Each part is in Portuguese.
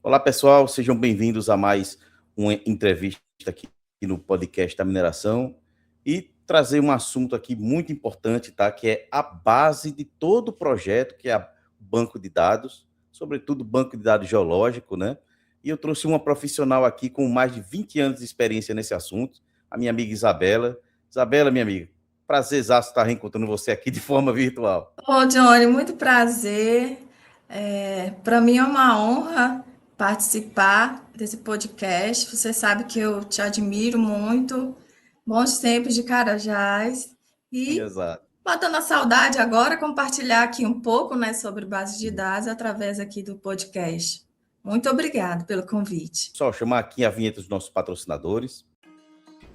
Olá, pessoal, sejam bem-vindos a mais uma entrevista aqui no podcast da mineração e trazer um assunto aqui muito importante, tá? Que é a base de todo o projeto, que é o banco de dados, sobretudo o banco de dados geológico, né? E eu trouxe uma profissional aqui com mais de 20 anos de experiência nesse assunto, a minha amiga Isabela. Isabela, minha amiga, prazerzaço estar reencontrando você aqui de forma virtual. Ô, Johnny, muito prazer. Para mim é uma honra participar desse podcast. Você sabe que eu te admiro muito. Bons tempos de Carajás. E, Exato. matando a saudade agora, compartilhar aqui um pouco, né, sobre base de dados através aqui do podcast. Muito obrigada pelo convite. Só chamar aqui a vinheta dos nossos patrocinadores.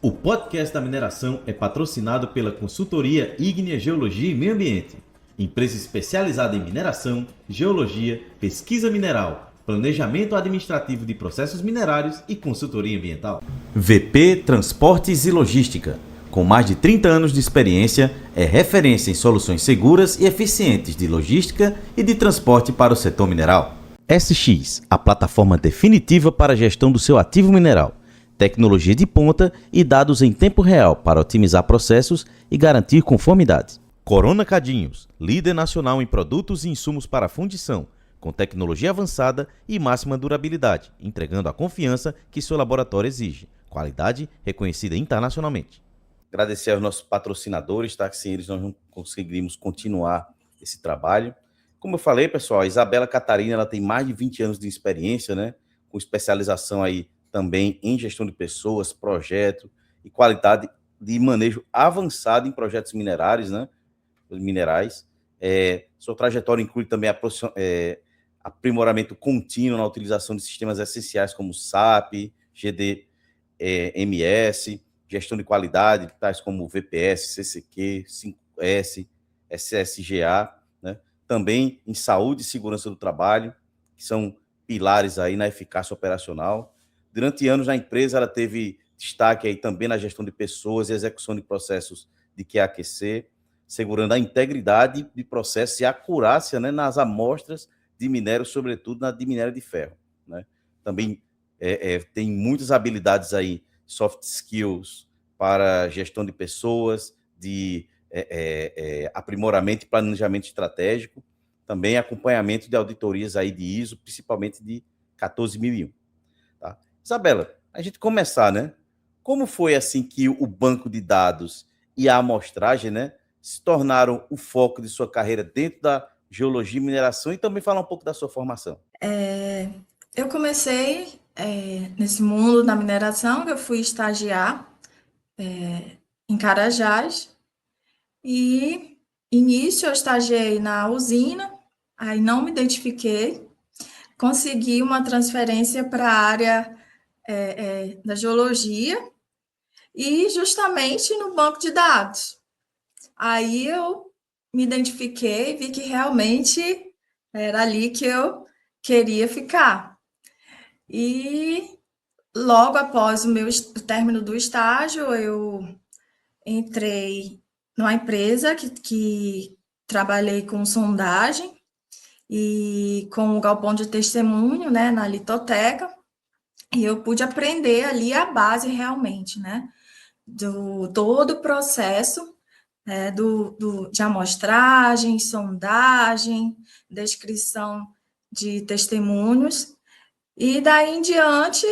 O podcast da mineração é patrocinado pela consultoria Ígnea Geologia e Meio Ambiente, empresa especializada em mineração, geologia, pesquisa mineral, planejamento administrativo de processos minerários e consultoria ambiental. VP Transportes e Logística. Com mais de 30 anos de experiência, é referência em soluções seguras e eficientes de logística e de transporte para o setor mineral. SX, a plataforma definitiva para a gestão do seu ativo mineral. Tecnologia de ponta e dados em tempo real para otimizar processos e garantir conformidade. Corona Cadinhos, líder nacional em produtos e insumos para fundição, com tecnologia avançada e máxima durabilidade, entregando a confiança que seu laboratório exige. Qualidade reconhecida internacionalmente. Agradecer aos nossos patrocinadores, tá? Que sem eles nós não conseguiríamos continuar esse trabalho. Como eu falei, pessoal, a Isabela Catarina, ela tem mais de 20 anos de experiência, né? Com especialização aí também em gestão de pessoas, projeto e qualidade de manejo avançado em projetos minerários, né? Minerais. Sua trajetória inclui também aprimoramento contínuo na utilização de sistemas essenciais como SAP, GDMS, gestão de qualidade, tais como VPS, CCQ, 5S, SSGA, né? Também em saúde e segurança do trabalho, que são pilares aí na eficácia operacional. Durante anos na empresa, ela teve destaque aí também na gestão de pessoas e execução de processos de QAQC, segurando a integridade de processos e a acurácia, né, nas amostras de minério, sobretudo na de minério de ferro, né? Também tem muitas habilidades aí, soft skills para gestão de pessoas, de aprimoramento e planejamento estratégico, também acompanhamento de auditorias aí de ISO, principalmente de 14001. Tá? Isabela, a gente começar, né? Como foi assim que o banco de dados e a amostragem, né, se tornaram o foco de sua carreira dentro da geologia e mineração e também falar um pouco da sua formação? Eu comecei nesse mundo da mineração, eu fui estagiar em Carajás. E início eu estagiei na usina, aí não me identifiquei, consegui uma transferência para a área da geologia e justamente no banco de dados. Aí eu me identifiquei, vi que realmente era ali que eu queria ficar. E logo após o término do estágio, eu entrei numa empresa que trabalhei com sondagem e com o galpão de testemunho, né, na litoteca, e eu pude aprender ali a base realmente, né, do todo o processo, né, de amostragem, sondagem, descrição de testemunhos, e daí em diante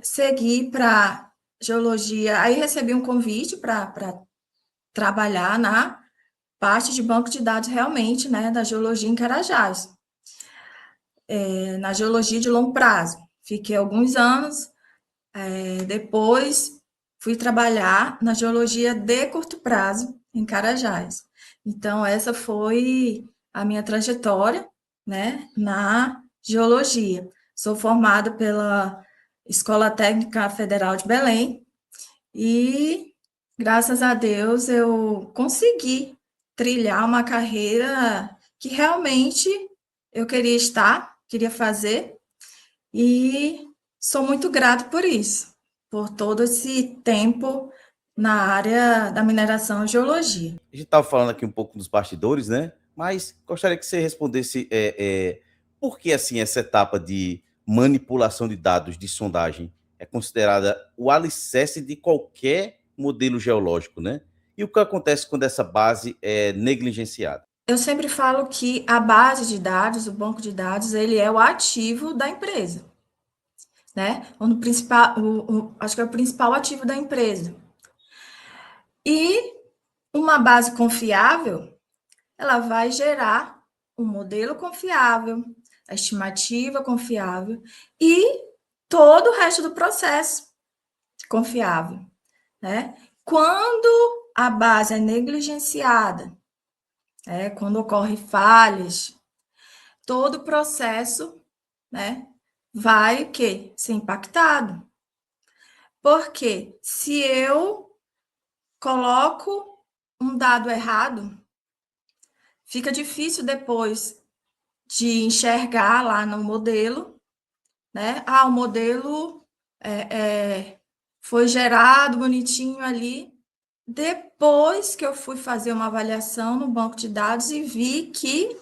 segui para geologia. Aí recebi um convite para trabalhar na parte de banco de dados realmente, né, da geologia em Carajás, na geologia de longo prazo. Fiquei alguns anos, depois fui trabalhar na geologia de curto prazo em Carajás. Então, essa foi a minha trajetória, né, na geologia. Sou formada pela Escola Técnica Federal de Belém e, graças a Deus, eu consegui trilhar uma carreira que realmente eu queria estar, queria fazer, e sou muito grato por isso, por todo esse tempo na área da mineração e geologia. A gente estava falando aqui um pouco dos bastidores, né? Mas gostaria que você respondesse por que assim essa etapa de manipulação de dados de sondagem é considerada o alicerce de qualquer modelo geológico, né? E o que acontece quando essa base é negligenciada? Eu sempre falo que a base de dados, o banco de dados, ele é o ativo da empresa, né? Acho que é o principal ativo da empresa. E uma base confiável, ela vai gerar um modelo confiável, a estimativa confiável e todo o resto do processo confiável, né? Quando a base é negligenciada, quando ocorrem falhas, todo o processo, né, vai o quê? Ser impactado. Porque se eu coloco um dado errado, fica difícil depois de enxergar lá no modelo, né? Ah, o modelo foi gerado bonitinho ali. Depois que eu fui fazer uma avaliação no banco de dados e vi que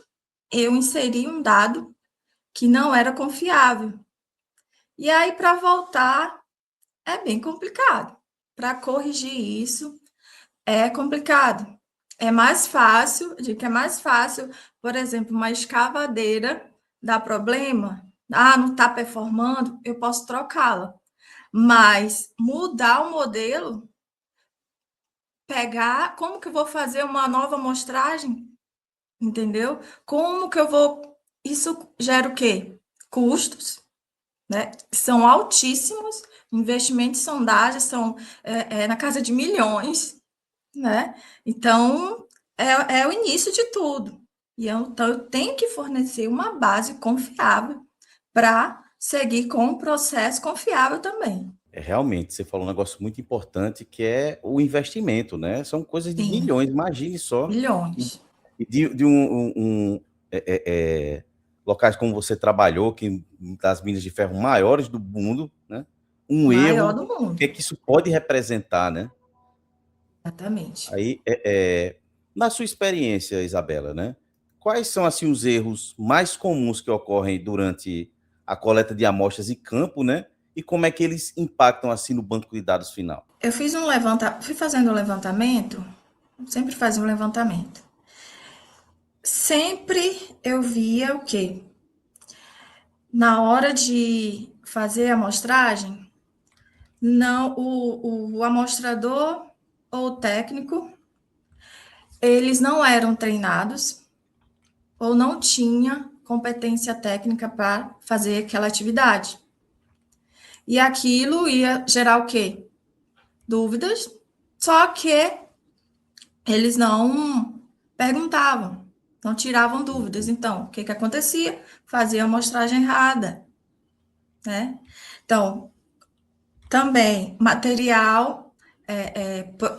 eu inseri um dado que não era confiável. E aí, para voltar, é bem complicado. Para corrigir isso, é complicado. É mais fácil, eu digo que é mais fácil, por exemplo, uma escavadeira dá problema, não está performando, eu posso trocá-la. Mas mudar o modelo, como que eu vou fazer uma nova amostragem? Entendeu? Como que eu vou... Isso gera o quê? Custos, né? São altíssimos, investimentos em sondagem são na casa de milhões, né? Então, é o início de tudo. Então, eu tenho que fornecer uma base confiável para seguir com um processo confiável também. Realmente, você falou um negócio muito importante, que é o investimento, né? São coisas de Sim. milhões, imagine só. Milhões. E de locais como você trabalhou, que das minas de ferro maiores do mundo, né? Um Maior erro, do mundo. o que é que isso pode representar, né? Exatamente. Aí, na sua experiência, Isabela, né? Quais são assim os erros mais comuns que ocorrem durante a coleta de amostras em campo, né? E como é que eles impactam assim no banco de dados final? Eu fui fazendo um levantamento, sempre fazia um levantamento. Sempre eu via o quê? Na hora de fazer a amostragem, não, o amostrador ou o técnico, eles não eram treinados ou não tinha competência técnica para fazer aquela atividade. E aquilo ia gerar o quê? Dúvidas, só que eles não perguntavam, não tiravam dúvidas. Então, o que acontecia? Fazia a amostragem errada, né? Então, também, material,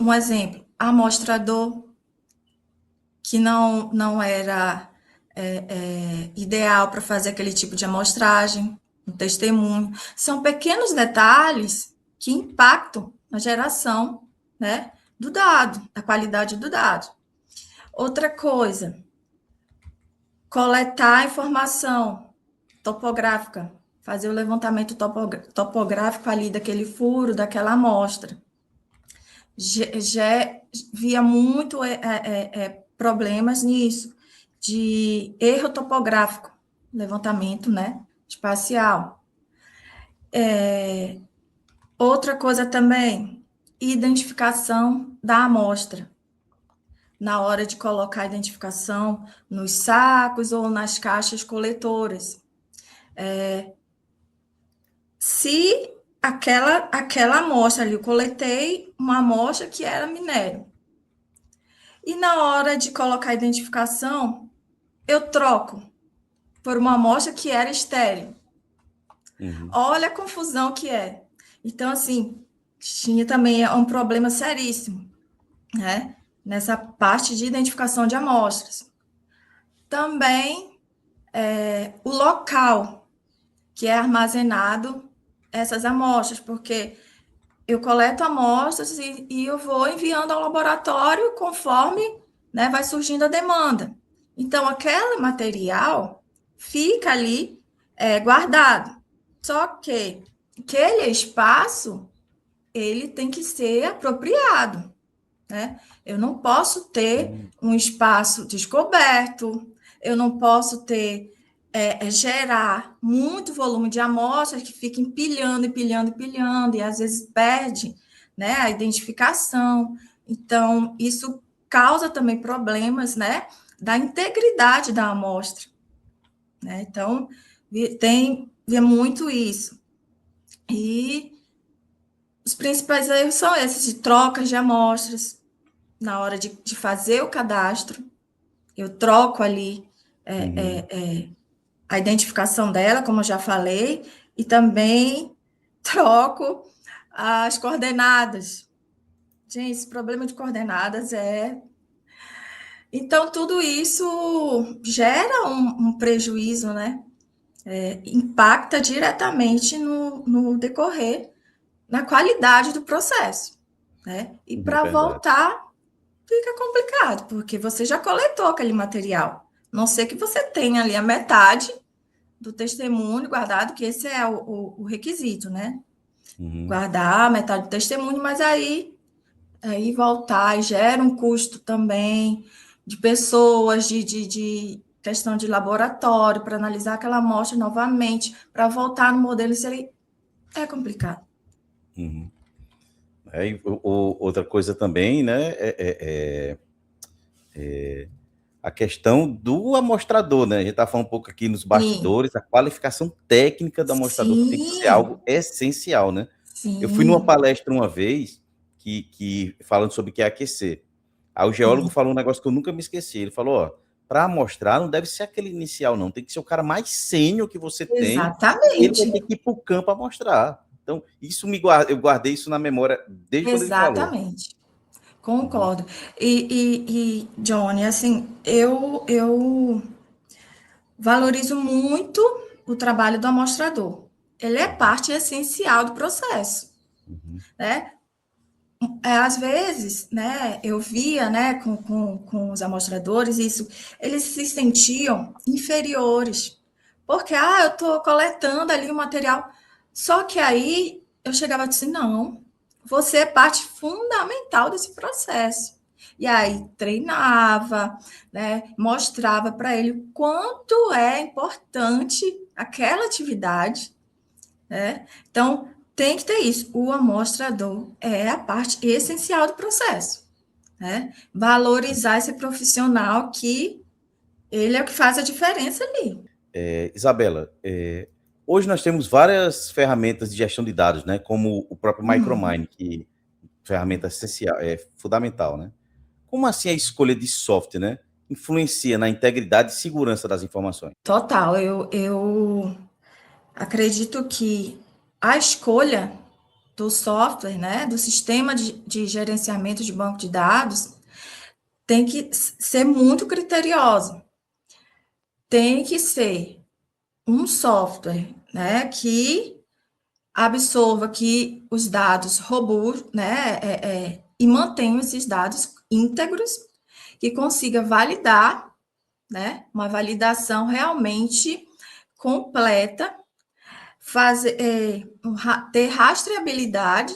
um exemplo, amostrador, que não era ideal para fazer aquele tipo de amostragem, um testemunho. São pequenos detalhes que impactam na geração, né, do dado, da qualidade do dado. Outra coisa, coletar informação topográfica, fazer o levantamento topográfico ali daquele furo, daquela amostra. Já via muito problemas nisso, de erro topográfico, levantamento, né, espacial. Outra coisa também, identificação da amostra. Na hora de colocar a identificação nos sacos ou nas caixas coletoras. Se aquela amostra ali, eu coletei uma amostra que era minério. E na hora de colocar a identificação, eu troco por uma amostra que era estéril. Uhum. Olha a confusão que é. Então, assim, tinha também um problema seríssimo, né? Nessa parte de identificação de amostras. Também o local que é armazenado essas amostras, porque eu coleto amostras e eu vou enviando ao laboratório conforme, né, vai surgindo a demanda. Então, aquele material fica ali guardado. Só que aquele espaço, ele tem que ser apropriado, né? Eu não posso ter um espaço descoberto, eu não posso ter gerar muito volume de amostras que fica empilhando, empilhando, empilhando, e às vezes perde, né, a identificação. Então, isso causa também problemas, né, da integridade da amostra, né? Então, vê muito isso. E os principais erros são esses, de trocas de amostras, na hora de fazer o cadastro, eu troco ali a identificação dela, como eu já falei, e também troco as coordenadas. Gente, esse problema de coordenadas é... Então, tudo isso gera um prejuízo, né? Impacta diretamente no decorrer, na qualidade do processo, né? E para voltar, fica complicado, porque você já coletou aquele material. A não ser que você tenha ali a metade do testemunho guardado, que esse é o requisito, né? Guardar a metade do testemunho, mas aí voltar, gera um custo também de pessoas, de questão de laboratório, para analisar aquela amostra novamente, para voltar no modelo, isso aí é complicado. Outra coisa também, né, a questão do amostrador, né? A gente está falando um pouco aqui nos bastidores, a qualificação técnica do amostrador, que tem que ser algo essencial, né? Sim. Eu fui numa palestra uma vez, que falando sobre o que é aquecer. Aí o geólogo falou um negócio que eu nunca me esqueci. Ele falou, ó, para amostrar não deve ser aquele inicial, não. Tem que ser o cara mais sênior que você tem. Exatamente. Ele vai ter que ir para o campo amostrar. Então, eu guardei isso na memória desde quando ele falou. Exatamente. Concordo. E Johnny, assim, eu valorizo muito o trabalho do amostrador. Ele é parte essencial do processo, né? Às vezes, né, eu via, né, com os amostradores, isso, eles se sentiam inferiores, porque, eu estou coletando ali o material, só que aí eu chegava e disse, não, você é parte fundamental desse processo. E aí treinava, né, mostrava para ele o quanto é importante aquela atividade, né? Então, tem que ter isso. O amostrador é a parte essencial do processo, né? Valorizar esse profissional que ele é o que faz a diferença ali. Isabela, hoje nós temos várias ferramentas de gestão de dados, né? Como o próprio Micromine, que é ferramenta essencial, fundamental, né? Como assim a escolha de software, né, influencia na integridade e segurança das informações? Total, eu acredito que a escolha do software, né, do sistema de gerenciamento de banco de dados, tem que ser muito criteriosa. Tem que ser um software, né, que absorva que os dados robustos, né, e mantenha esses dados íntegros, que consiga validar, né, uma validação realmente completa, ter rastreabilidade,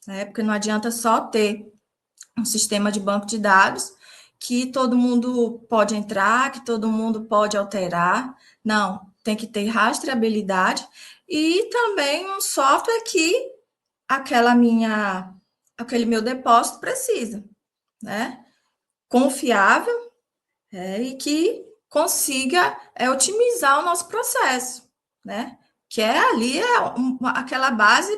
né, porque não adianta só ter um sistema de banco de dados que todo mundo pode entrar, que todo mundo pode alterar. Não, tem que ter rastreabilidade e também um software que aquele meu depósito precisa, né? Confiável e que consiga otimizar o nosso processo, né? Que ali aquela base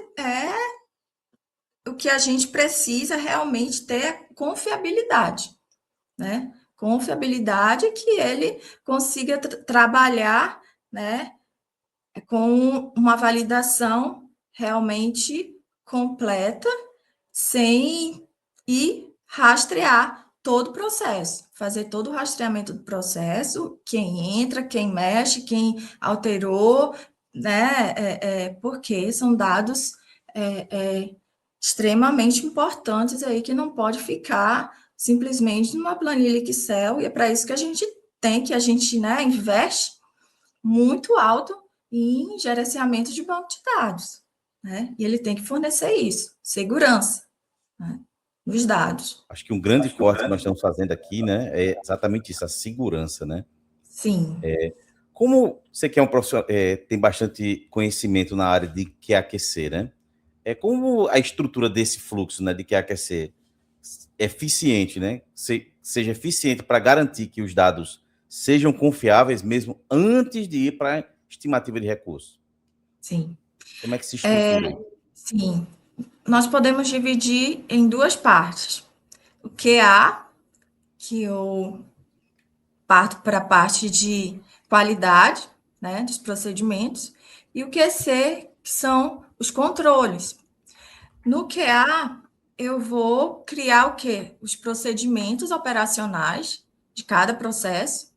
o que a gente precisa realmente ter confiabilidade, né? Confiabilidade que ele consiga trabalhar, né, com uma validação realmente completa, sem rastrear todo o processo, fazer todo o rastreamento do processo, quem entra, quem mexe, quem alterou, né? Porque são dados extremamente importantes aí que não pode ficar simplesmente numa planilha Excel, e é para isso que a gente né, investe muito alto em gerenciamento de banco de dados, né? E ele tem que fornecer isso, segurança, né, nos dados. Acho que um grande corte que nós estamos fazendo aqui, né, é exatamente isso, a segurança, né? Sim. Como você que é um profissional, tem bastante conhecimento na área de QAQC, né? Como a estrutura desse fluxo, né, de QAQC é eficiente, né? Seja eficiente para garantir que os dados sejam confiáveis mesmo antes de ir para a estimativa de recursos. Sim. Como é que se estrutura aí? Sim. Nós podemos dividir em duas partes. O QA, que eu parto para a parte de qualidade, né, dos procedimentos, e o QC, que são os controles. No QA, eu vou criar o quê? Os procedimentos operacionais de cada processo,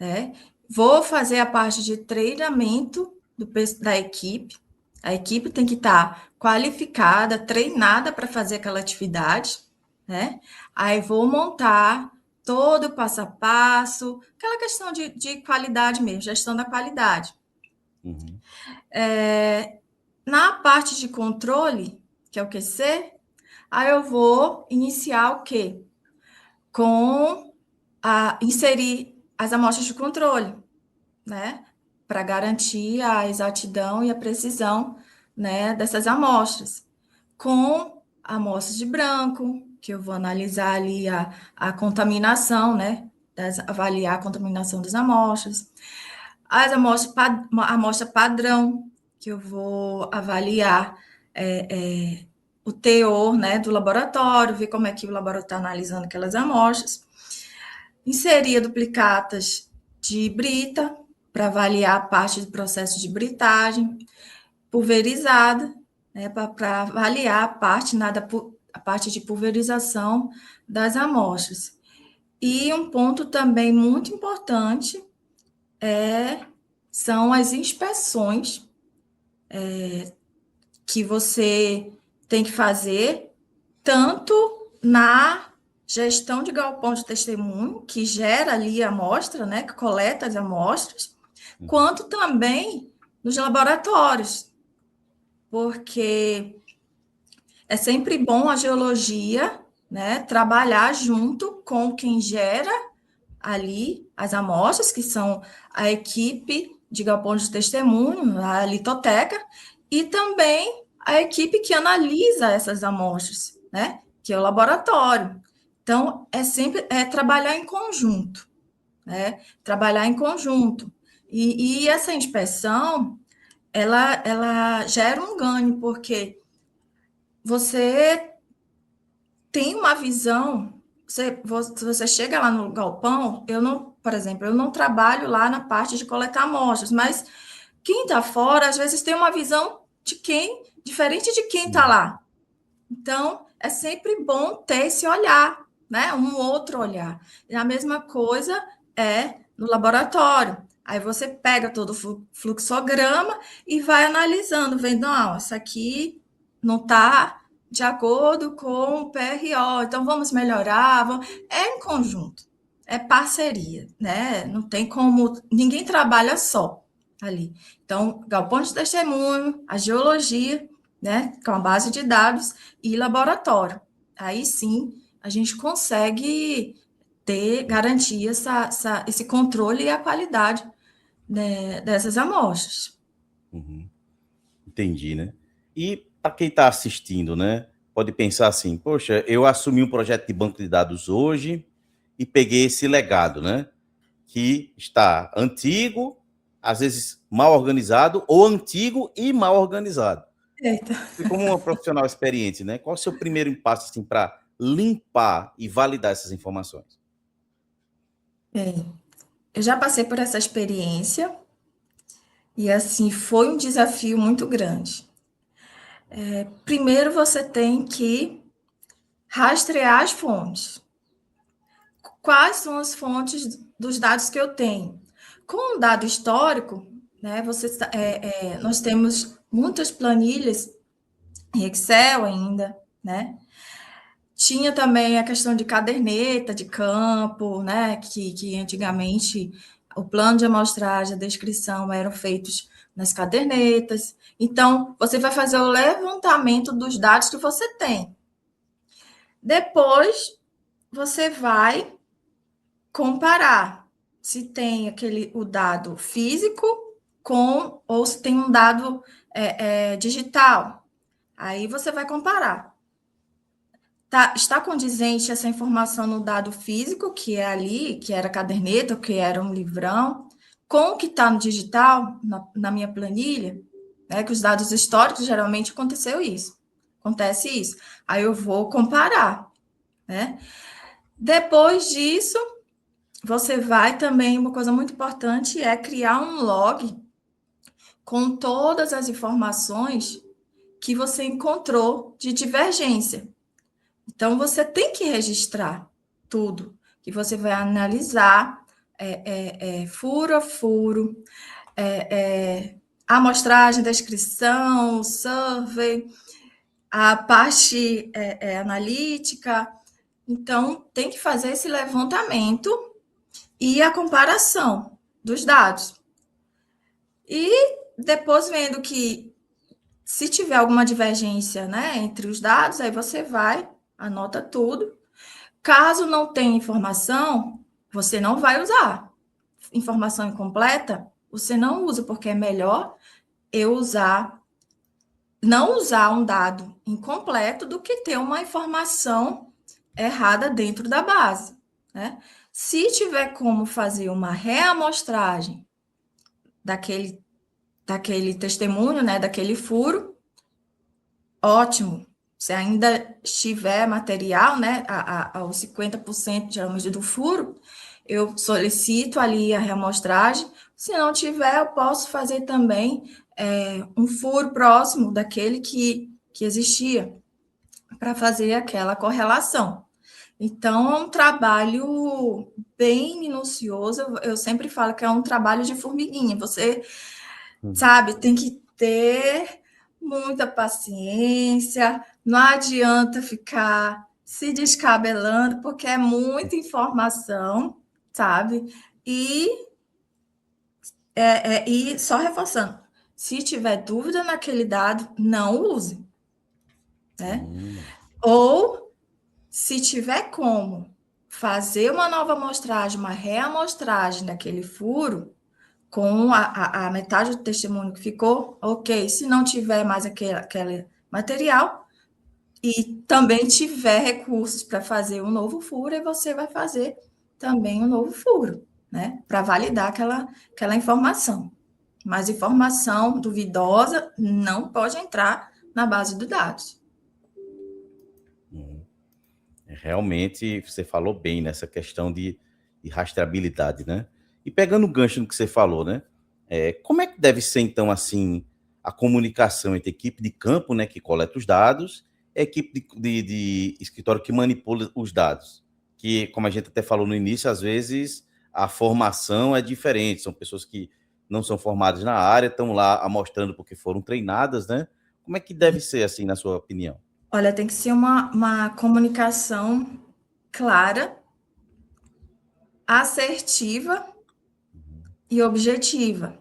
né? Vou fazer a parte de treinamento da equipe. A equipe tem que estar qualificada, treinada para fazer aquela atividade, né? Aí vou montar todo o passo a passo, aquela questão de qualidade mesmo, gestão da qualidade. Uhum. Na parte de controle, que é o QC, aí eu vou iniciar o quê? Inserir as amostras de controle, né? Para garantir a exatidão e a precisão, né, dessas amostras. Com amostras de branco, que eu vou analisar ali a contaminação, né? Avaliar a contaminação das amostras. As amostras, a amostra padrão, que eu vou avaliar o teor, né, do laboratório, ver como é que o laboratório está analisando aquelas amostras. Inserir duplicatas de brita, para avaliar a parte do processo de britagem, pulverizada, né, para avaliar a parte de pulverização das amostras. E um ponto também muito importante são as inspeções que você tem que fazer, tanto na gestão de galpão de testemunho, que gera ali a amostra, né, que coleta as amostras, quanto também nos laboratórios, porque é sempre bom a geologia, né, trabalhar junto com quem gera ali as amostras, que são a equipe de galpão de testemunho, a litoteca, e também a equipe que analisa essas amostras, né, que é o laboratório. Então, é sempre trabalhar em conjunto, né, trabalhar em conjunto. E essa inspeção, ela gera um ganho, porque você tem uma visão. Se você chega lá no galpão, por exemplo, eu não trabalho lá na parte de coletar amostras, mas quem está fora, às vezes, tem uma visão diferente de quem está lá. Então, é sempre bom ter esse olhar, né? Um outro olhar. E a mesma coisa é no laboratório. Aí você pega todo o fluxograma e vai analisando, vendo, isso aqui não está de acordo com o PRO, então vamos melhorar. É em conjunto, é parceria, né? Não tem como, ninguém trabalha só ali. Então, galpão de testemunho, a geologia, né, com a base de dados e laboratório. Aí sim, a gente consegue garantir esse controle e a qualidade, né, dessas amostras. Uhum. Entendi, né? E para quem está assistindo, né, pode pensar assim, poxa, eu assumi um projeto de banco de dados hoje e peguei esse legado, né, que está antigo, às vezes mal organizado, ou antigo e mal organizado. Eita. E como uma profissional experiente, né, qual é o seu primeiro passo assim, para limpar e validar essas informações? Bem, eu já passei por essa experiência e, assim, foi um desafio muito grande. Primeiro, você tem que rastrear as fontes. Quais são as fontes dos dados que eu tenho? Com o dado histórico, né, nós temos muitas planilhas em Excel ainda, né? Tinha também a questão de caderneta de campo, né? Que antigamente o plano de amostragem, a descrição eram feitos nas cadernetas. Então, você vai fazer o levantamento dos dados que você tem. Depois, você vai comparar se tem o dado físico ou se tem um dado digital. Aí você vai comparar. Está condizente essa informação no dado físico, que é ali, que era caderneta, que era um livrão, com o que está no digital, na minha planilha, né, que os dados históricos, geralmente acontece isso. Aí eu vou comparar, né? Depois disso, você vai também, uma coisa muito importante é criar um log com todas as informações que você encontrou de divergência. Então, você tem que registrar tudo, que você vai analisar furo a furo, a amostragem, descrição, survey, a parte analítica. Então, tem que fazer esse levantamento e a comparação dos dados. E depois, vendo que se tiver alguma divergência, né, entre os dados, aí você vai, anota tudo. Caso não tenha informação, você não vai usar. Informação incompleta, você não usa, porque é melhor não usar um dado incompleto do que ter uma informação errada dentro da base, né? Se tiver como fazer uma reamostragem daquele testemunho, né, daquele furo, ótimo. Se ainda estiver material, né, aos 50% geralmente do furo, eu solicito ali a reamostragem. Se não tiver, eu posso fazer também um furo próximo daquele que existia, para fazer aquela correlação. Então, é um trabalho bem minucioso. Eu sempre falo que é um trabalho de formiguinha. Você, sabe, tem que ter muita paciência, não adianta ficar se descabelando, porque é muita informação, sabe? E só reforçando, se tiver dúvida naquele dado, não use, né? Ou, se tiver como fazer uma nova amostragem, uma reamostragem daquele furo, com a metade do testemunho que ficou, ok. Se não tiver mais aquele material e também tiver recursos para fazer um novo furo, aí você vai fazer também um novo furo, né? Para validar aquela informação. Mas informação duvidosa não pode entrar na base de dados. Realmente, você falou bem nessa questão de rastreabilidade, né? E pegando o gancho no que você falou, né? Como é que deve ser, então, assim, a comunicação entre a equipe de campo, né, que coleta os dados, e a equipe de escritório que manipula os dados? Que, como a gente até falou no início, às vezes a formação é diferente, são pessoas que não são formadas na área, estão lá amostrando porque foram treinadas, né? Como é que deve ser, assim, na sua opinião? Olha, tem que ser uma comunicação clara, assertiva e objetiva.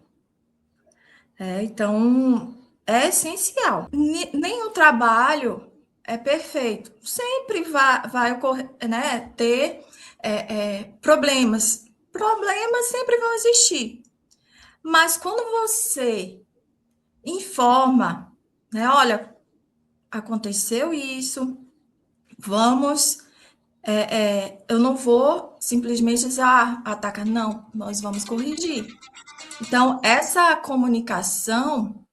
Então, é essencial. Nenhum trabalho é perfeito. Sempre vai ocorrer, né, ter problemas. Problemas sempre vão existir. Mas quando você informa, né, olha, aconteceu isso, vamos... eu não vou simplesmente dizer, ataca, não, nós vamos corrigir. Então, essa comunicação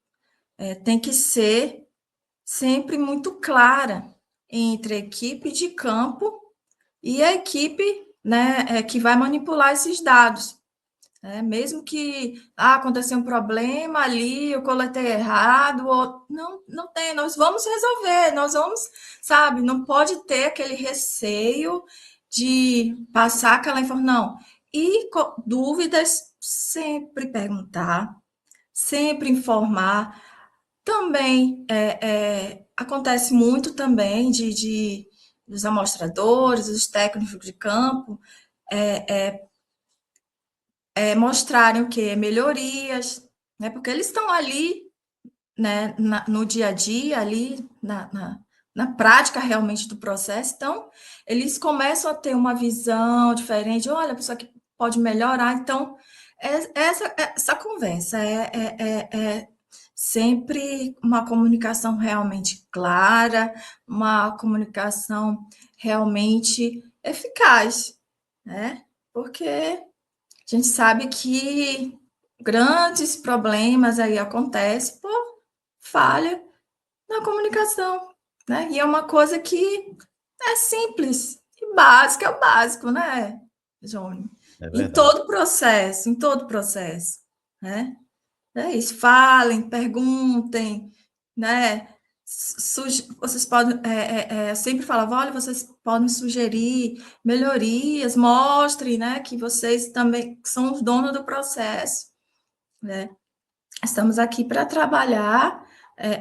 tem que ser sempre muito clara entre a equipe de campo e a equipe, né, que vai manipular esses dados. Mesmo que aconteceu um problema ali, eu coletei errado, ou não tem, nós vamos resolver, nós vamos, sabe, não pode ter aquele receio de passar aquela informação, não. E dúvidas, sempre perguntar, sempre informar. Também acontece muito também dos amostradores, dos técnicos de campo, mostrarem o quê? Melhorias, né? Porque eles estão ali, né, no dia a dia, ali na prática realmente do processo, então eles começam a ter uma visão diferente, olha, a pessoa que pode melhorar, então essa conversa é sempre uma comunicação realmente clara, uma comunicação realmente eficaz, né? Porque a gente sabe que grandes problemas aí acontecem por falha na comunicação, né? E é uma coisa que é simples e básica, é o básico, né, Johnny? Em todo processo, né? É isso, falem, perguntem, né? Vocês podem, eu sempre falava, olha, vocês podem sugerir melhorias, mostrem, né, que vocês também são os donos do processo, né? Estamos aqui para trabalhar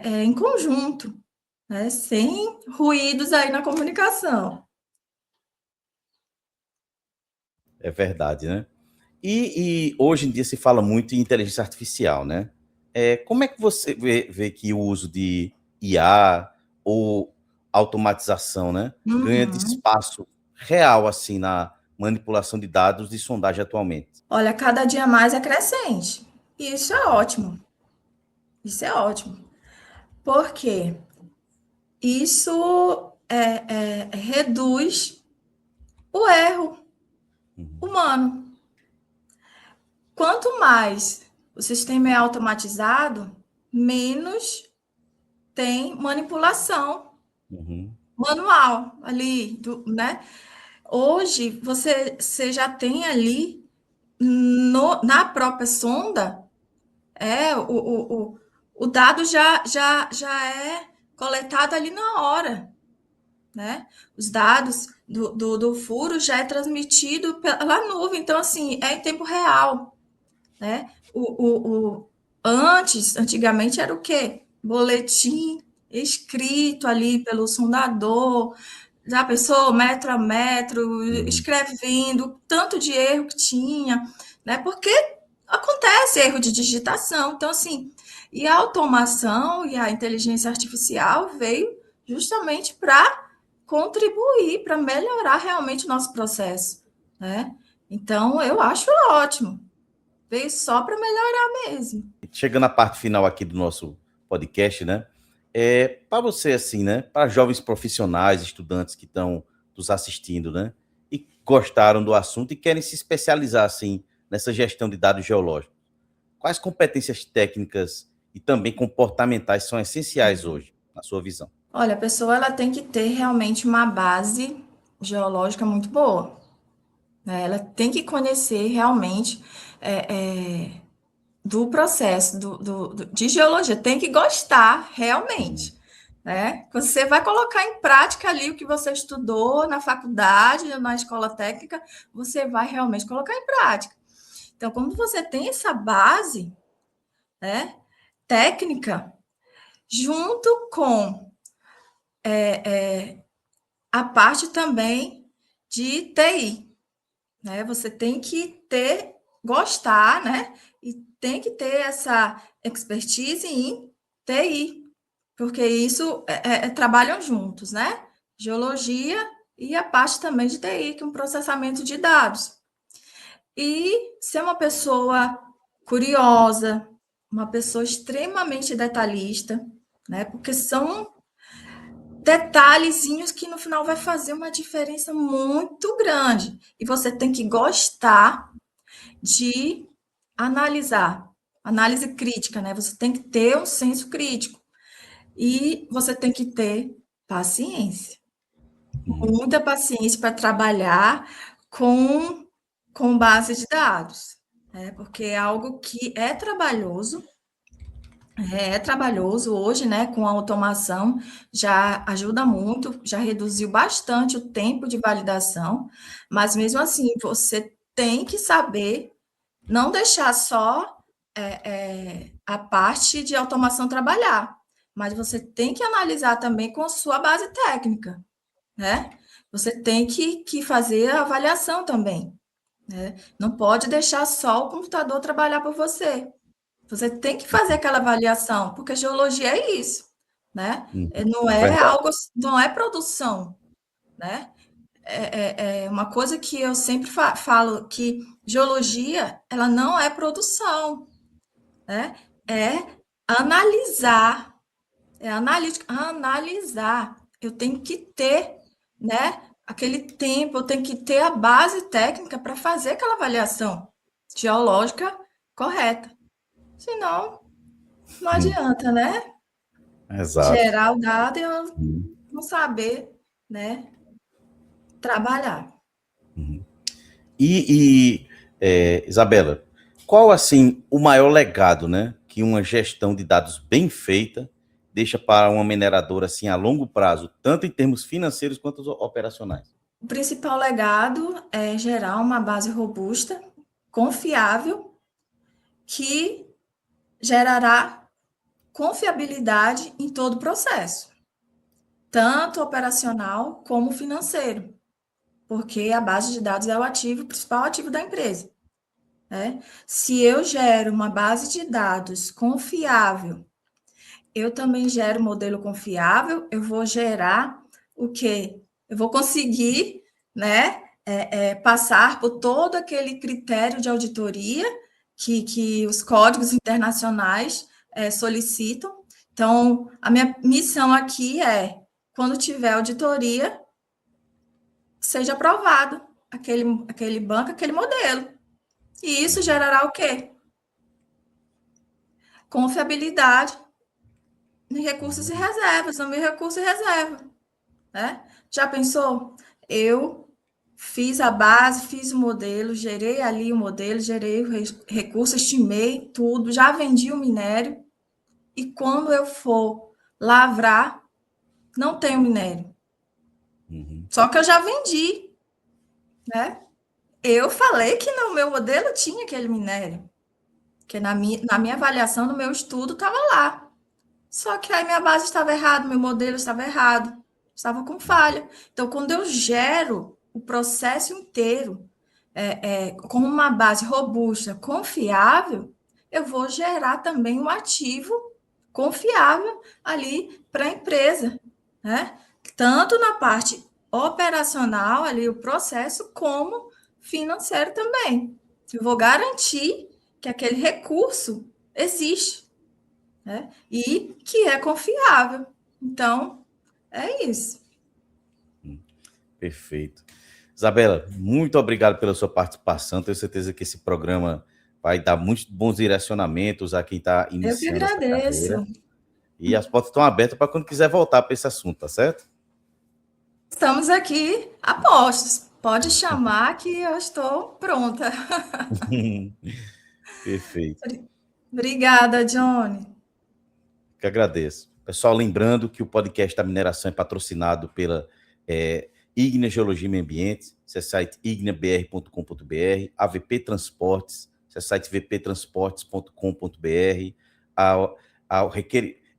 em conjunto, né, sem ruídos aí na comunicação. É verdade, né? E hoje em dia se fala muito em inteligência artificial, né? Como é que você vê que o uso de IA ou automatização, né, ganha de Uhum. espaço real, assim, na manipulação de dados de sondagem atualmente? Olha, cada dia mais é crescente. E isso é ótimo. Isso é ótimo. Por quê? Isso reduz o erro humano. Quanto mais o sistema é automatizado, menos tem manipulação Uhum. manual ali, né? Hoje, você já tem ali na própria sonda, o dado já é coletado ali na hora, né? Os dados do furo já é transmitido pela nuvem, então, assim, é em tempo real, né? Antigamente era o quê? Boletim escrito ali pelo sondador, já pensou, metro a metro, escrevendo, tanto de erro que tinha, né? Porque acontece erro de digitação. Então, assim, e a automação e a inteligência artificial veio justamente para contribuir, para melhorar realmente o nosso processo, né? Então, eu acho ótimo. Veio só para melhorar mesmo. Chegando à parte final aqui do nosso podcast, né? Para você, assim, né? Para jovens profissionais, estudantes que estão nos assistindo, né? E gostaram do assunto e querem se especializar, assim, nessa gestão de dados geológicos. Quais competências técnicas e também comportamentais são essenciais hoje, na sua visão? Olha, a pessoa ela tem que ter realmente uma base geológica muito boa, né? Ela tem que conhecer realmente do processo de geologia, tem que gostar realmente, né? Você vai colocar em prática ali o que você estudou na faculdade, na escola técnica, você vai realmente colocar em prática. Então, quando você tem essa base, né, técnica, junto com a parte também de TI, né? Você tem que gostar, né? E tem que ter essa expertise em TI, porque isso trabalham juntos, né? Geologia e a parte também de TI, que é um processamento de dados. E ser uma pessoa curiosa, uma pessoa extremamente detalhista, né? Porque são detalhezinhos que no final vai fazer uma diferença muito grande. E você tem que gostar de analisar, análise crítica, né? Você tem que ter um senso crítico e você tem que ter paciência, muita paciência para trabalhar com base de dados, né? Porque é algo que é trabalhoso hoje, né? Com a automação já ajuda muito, já reduziu bastante o tempo de validação, mas mesmo assim você tem que saber não deixar só a parte de automação trabalhar, mas você tem que analisar também com a sua base técnica, né? Você tem que fazer a avaliação também, né? Não pode deixar só o computador trabalhar por você. Você tem que fazer aquela avaliação, porque geologia é isso, né? Não é Verdade. algo, não é produção, né? É uma coisa que eu sempre falo, que geologia, ela não é produção, né? É analisar, é analítica, analisar. Eu tenho que ter, né, aquele tempo, eu tenho que ter a base técnica para fazer aquela avaliação geológica correta. Senão, não adianta, né? Exato. Gerar o dado e eu não saber, né, trabalhar. Isabela, qual assim o maior legado, né, que uma gestão de dados bem feita deixa para uma mineradora assim a longo prazo, tanto em termos financeiros quanto operacionais? O principal legado é gerar uma base robusta, confiável, que gerará confiabilidade em todo o processo, tanto operacional como financeiro, porque a base de dados é o ativo, o principal ativo da empresa, né? Se eu gero uma base de dados confiável, eu também gero modelo confiável, eu vou gerar o quê? Eu vou conseguir, né, passar por todo aquele critério de auditoria que os códigos internacionais solicitam. Então, a minha missão aqui é, quando tiver auditoria, seja aprovado aquele banco, aquele modelo. E isso gerará o quê? Confiabilidade em recursos e reservas, no meu recurso e reserva, né? Já pensou? Eu fiz a base, fiz o modelo, gerei ali o modelo, gerei o recurso, estimei tudo, já vendi o minério, e quando eu for lavrar, não tem o minério. Só que eu já vendi, né? Eu falei que no meu modelo tinha aquele minério, que na minha avaliação, no meu estudo, estava lá. Só que aí minha base estava errada, meu modelo estava errado, estava com falha. Então, quando eu gero o processo inteiro com uma base robusta, confiável, eu vou gerar também um ativo confiável ali para a empresa, né? Tanto na parte operacional, ali o processo, como financeiro também. Eu vou garantir que aquele recurso existe, né? E que é confiável. Então, é isso. Perfeito. Isabela, muito obrigado pela sua participação. Tenho certeza que esse programa vai dar muitos bons direcionamentos a quem está iniciando essa carreira. E as portas estão abertas para quando quiser voltar para esse assunto, tá certo? Estamos aqui a postos. Pode chamar que eu estou pronta. Perfeito. Obrigada, Johnny. Que agradeço. Pessoal, lembrando que o podcast da mineração é patrocinado pela Ignea Geologia e Meio Ambiente, site igneabr.com.br, AVP Transportes, site vptransportes.com.br,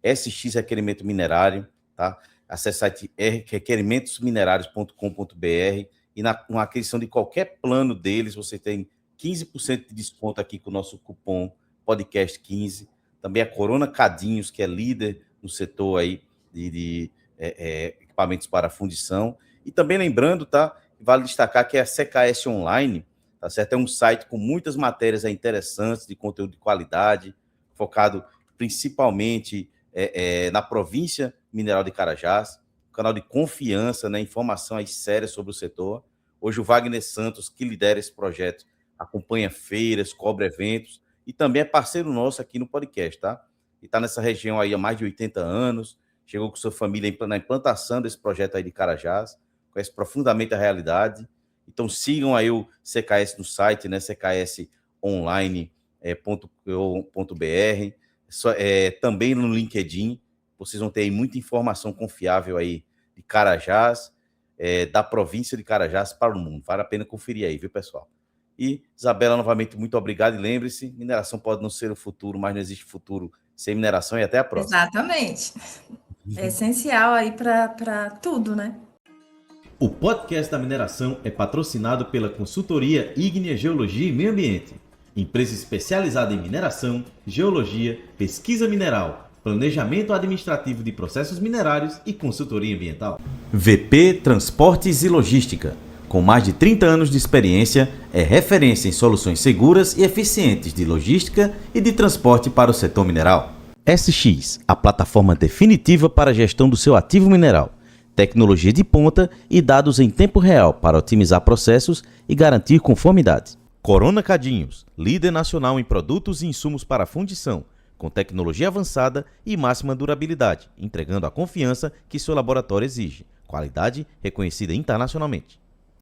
SX Requerimento Minerário, tá? Acesse o site requerimentosminerários.com.br e na aquisição de qualquer plano deles, você tem 15% de desconto aqui com o nosso cupom podcast15. Também a Corona Cadinhos, que é líder no setor aí de equipamentos para fundição. E também lembrando, tá? Vale destacar que a CKS Online, tá certo? É um site com muitas matérias interessantes, de conteúdo de qualidade, focado principalmente na província mineral de Carajás, um canal de confiança, né? Informação aí séria sobre o setor. Hoje o Wagner Santos, que lidera esse projeto, acompanha feiras, cobre eventos, e também é parceiro nosso aqui no podcast, tá? E está nessa região aí há mais de 80 anos, chegou com sua família na implantação desse projeto aí de Carajás, conhece profundamente a realidade. Então sigam aí o CKS no site, né? cksonline.com.br, também no LinkedIn, vocês vão ter aí muita informação confiável aí de Carajás, da província de Carajás para o mundo. Vale a pena conferir aí, viu, pessoal? E, Isabela, novamente, muito obrigado. E lembre-se, mineração pode não ser o futuro, mas não existe futuro sem mineração. E até a próxima. Exatamente. É essencial aí para tudo, né? O podcast da mineração é patrocinado pela consultoria Ignea Geologia e Meio Ambiente, empresa especializada em mineração, geologia, pesquisa mineral, planejamento administrativo de processos minerários e consultoria ambiental. VP Transportes e Logística. Com mais de 30 anos de experiência, é referência em soluções seguras e eficientes de logística e de transporte para o setor mineral. SX, a plataforma definitiva para a gestão do seu ativo mineral. Tecnologia de ponta e dados em tempo real para otimizar processos e garantir conformidade. Corona Cadinhos, líder nacional em produtos e insumos para fundição, com tecnologia avançada e máxima durabilidade, entregando a confiança que seu laboratório exige. Qualidade reconhecida internacionalmente.